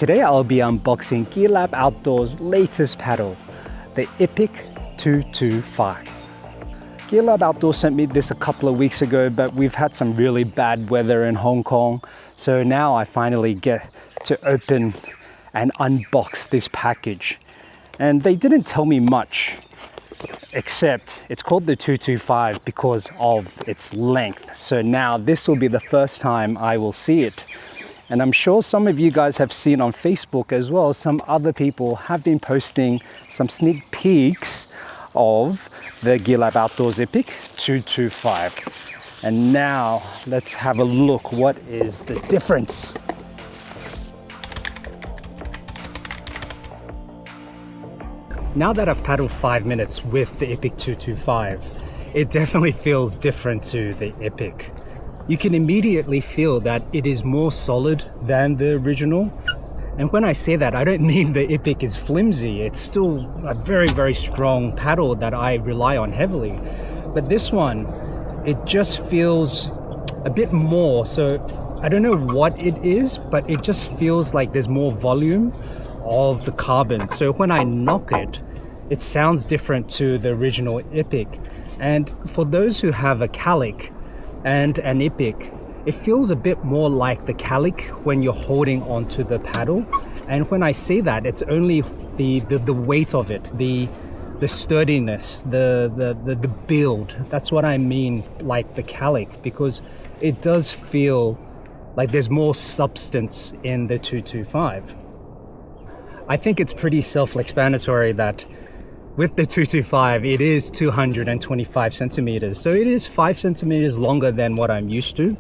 Today I'll be unboxing Gearlab Outdoors' latest paddle, the Ipik 225. Gearlab Outdoors sent me this a couple of weeks ago, but we've had some really bad weather in Hong Kong, so now I finally get to open and unbox this package. And they didn't tell me much, except it's called the 225 because of its length. So now this will be the first time I will see it. And I'm sure some of you guys have seen on Facebook as well, some other people have been posting some sneak peeks of the Gearlab Outdoors Ipik 225. And now let's have a look. What is the difference? Now that I've paddled 5 minutes with the Ipik 225, it definitely feels different to the Ipik. You can immediately feel that it is more solid than the original. And when I say that, I don't mean the Ipik is flimsy. It's still a very, very strong paddle that I rely on heavily. But this one, it just feels a bit more. So I don't know what it is, but it just feels like there's more volume of the carbon. So when I knock it, it sounds different to the original Ipik. And for those who have a Calic and an Ipik, it feels a bit more like the Calic when you're holding onto the paddle. And when I say that, it's only the weight of it, the sturdiness, the build. That's what I mean, like the Calic, because it does feel like there's more substance in the 225. I think it's pretty self-explanatory that with the 225, it is 225 centimeters. So it is 5 centimeters longer than what I'm used to.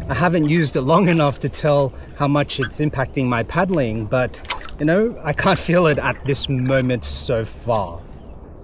I haven't used it long enough to tell how much it's impacting my paddling, but you know, I can't feel it at this moment so far.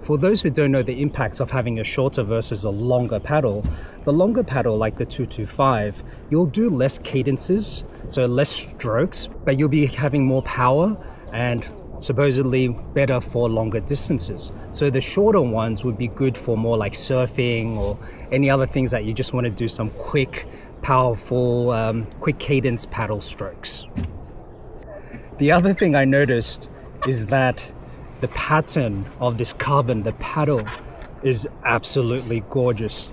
For those who don't know the impacts of having a shorter versus a longer paddle, the longer paddle like the 225, you'll do less cadences, so less strokes, but you'll be having more power and supposedly better for longer distances. So the shorter ones would be good for more like surfing or any other things that you just want to do some quick, powerful, quick cadence paddle strokes. The other thing I noticed is that the pattern of this carbon, the paddle, is absolutely gorgeous.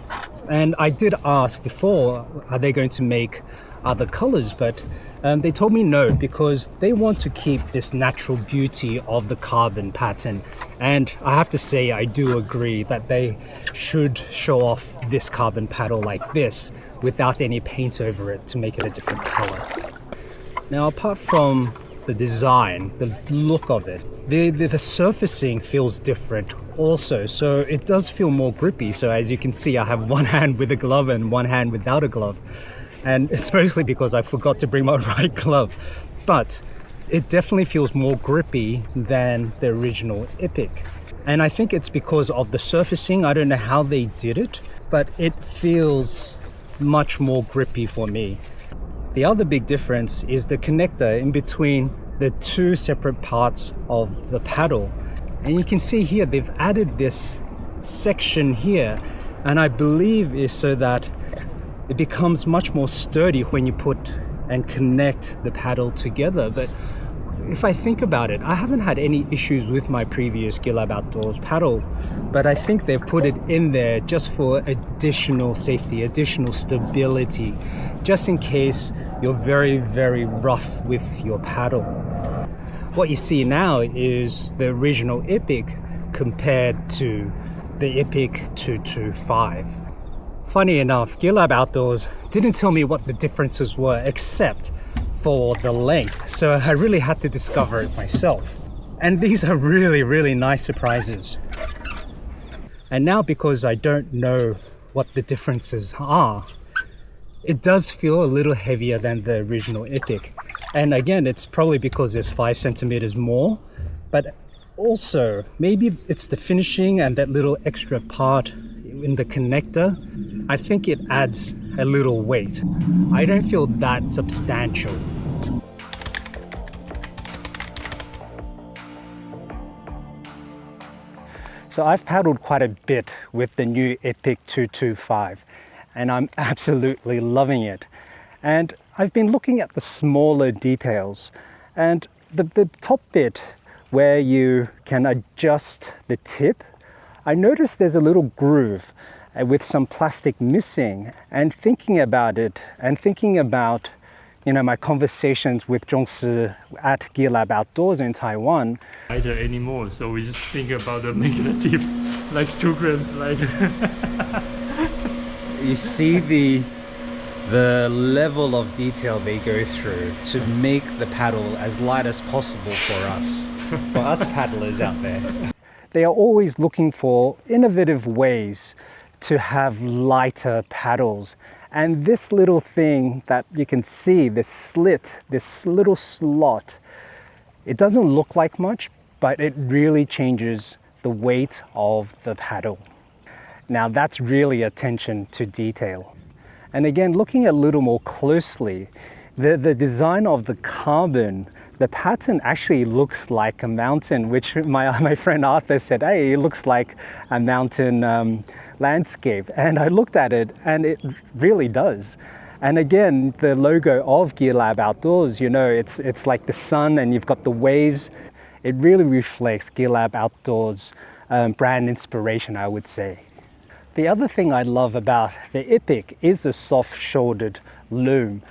And I did ask before, are they going to make other colors? But they told me no, because they want to keep this natural beauty of the carbon pattern. And I have to say, I do agree that they should show off this carbon paddle like this without any paint over it to make it a different color. Now, apart from the design, the look of it, the surfacing feels different also. So it does feel more grippy. So as you can see, I have one hand with a glove and one hand without a glove. And it's mostly because I forgot to bring my right glove. But it definitely feels more grippy than the original Ipik. And I think it's because of the surfacing. I don't know how they did it, but it feels much more grippy for me. The other big difference is the connector in between the two separate parts of the paddle. And you can see here, they've added this section here, and I believe is so that it becomes much more sturdy when you put and connect the paddle together. But if I think about it, I haven't had any issues with my previous Gearlab Outdoors paddle, but I think they've put it in there just for additional safety, additional stability, just in case you're very, very rough with your paddle. What you see now is the original Ipik compared to the Ipik 225. Funny enough, Gearlab Outdoors didn't tell me what the differences were except for the length. So I really had to discover it myself. And these are really, really nice surprises. And now, because I don't know what the differences are, it does feel a little heavier than the original Ipik. And again, it's probably because there's 5 centimeters more, but also maybe it's the finishing and that little extra part in the connector. I think it adds a little weight. I don't feel that substantial. So I've paddled quite a bit with the new Ipik 225, and I'm absolutely loving it. And I've been looking at the smaller details, and The top bit where you can adjust the tip, I noticed there's a little groove with some plastic missing, and thinking about it and thinking about my conversations with Zhongsi at Gearlab Outdoors in Taiwan. Lighter anymore, so we just think about making a tip like 2 grams lighter. You see the level of detail they go through to make the paddle as light as possible for us paddlers out there. They are always looking for innovative ways to have lighter paddles. And this little thing that you can see, this slit, this little slot, it doesn't look like much, but it really changes the weight of the paddle. Now that's really attention to detail. And again, looking a little more closely, the design of the carbon, the pattern actually looks like a mountain, which my friend Arthur said, hey, it looks like a mountain landscape. And I looked at it and it really does. And again, the logo of Gearlab Outdoors, it's like the sun and you've got the waves. It really reflects Gearlab Outdoors brand inspiration, I would say. The other thing I love about the Ipik is the soft-shouldered loom.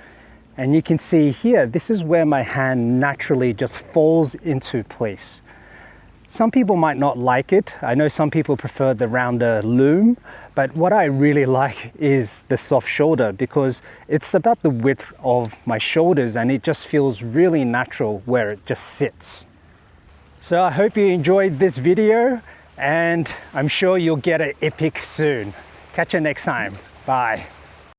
And you can see here, this is where my hand naturally just falls into place. Some people might not like it. I know some people prefer the rounder loom, but what I really like is the soft shoulder because it's about the width of my shoulders and it just feels really natural where it just sits. So I hope you enjoyed this video and I'm sure you'll get an Ipik soon. Catch you next time. Bye.